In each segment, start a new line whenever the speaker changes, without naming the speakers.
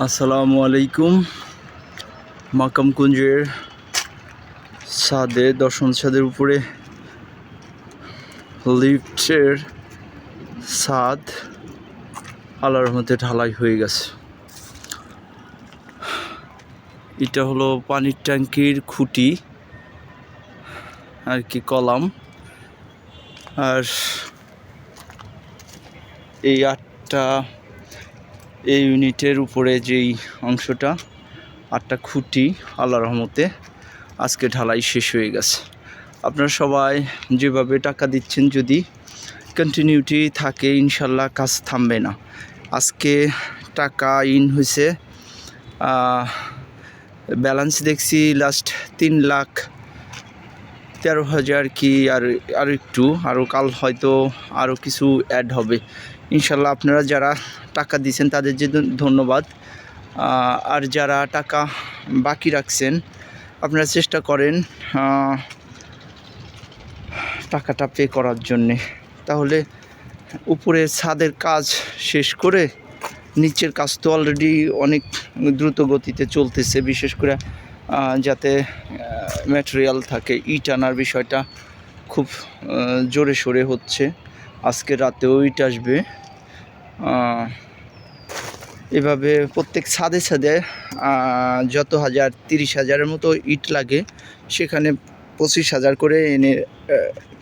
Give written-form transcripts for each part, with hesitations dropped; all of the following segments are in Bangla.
আসসালামু আলাইকুম। মাকামকুঞ্জের ছাদে, দশম ছাদের উপরে লিফটের ছাদ আল্লাহর রহমতে ঢালাই হয়ে গেছে। এটা হলো পানির ট্যাঙ্কির খুঁটি আর কি, কলাম। আর এই এই ইউনিটের উপরে যেই অংশটা, 8টা খুঁটি আল্লাহর রহমতে আজকে ঢালাই শেষ হয়ে গেছে। আপনারা সবাই যেভাবে টাকা দিচ্ছেন, যদি কন্টিনিউটি থাকে ইনশাল্লাহ কাজ থামবে না। আজকে টাকা ইন হয়েছে, ব্যালেন্স দেখছি লাস্ট 3,13,000 কি, আর একটু, আরও কাল হয়তো আরও কিছু অ্যাড হবে ইনশাল্লাহ। আপনারা যারা টাকা দিয়েছেন তাদের যে ধন্যবাদ। আর যারা টাকা বাকি রাখছেন, আপনারা চেষ্টা করেন টাকাটা পে করার জন্যে। তাহলে উপরে ছাদের কাজ শেষ করে নিচের কাজ তো অলরেডি অনেক দ্রুত গতিতে চলতেছে, বিশেষ করে যাতে ম্যাটেরিয়াল থাকে। ইট আনার বিষয়টা খুব জোরে সোরে হচ্ছে। আজকে রাতেও ইট আসবে। এভাবে প্রত্যেক ছাদে ছাদে যত 30,000-30,000-এর মতো ইট লাগে, সেখানে 25,000 করে এনে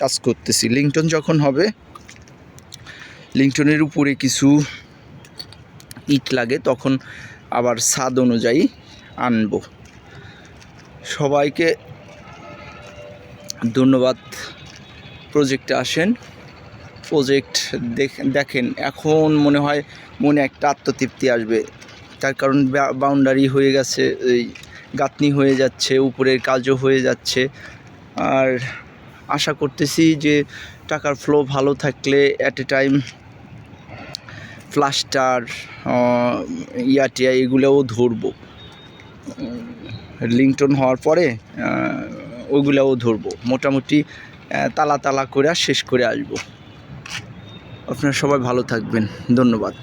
কাজ করতেছি। লিংটন যখন হবে, লিংটনের উপরে কিছু ইট লাগে, তখন আবার ছাদ অনুযায়ী আনব। সবাইকে ধন্যবাদ। প্রজেক্টে আসেন, প্রজেক্ট দেখেন। এখন মনে হয় মনে একটা আত্মতৃপ্তি আসবে, তার কারণ বাউন্ডারি হয়ে গেছে, এই গাঁথনি হয়ে যাচ্ছে, উপরের কাজও হয়ে যাচ্ছে। আর আশা করতেছি যে টাকার ফ্লো ভালো থাকলে অ্যাট এ টাইম প্লাস্টার, ইয়াটিয়া এগুলোও ধরবো। লিংটন হওয়ার পরে ওইগুলোও ধরবো। মোটামুটি তালা করে শেষ করে আসবো। আপনারা সবাই ভালো থাকবেন। ধন্যবাদ।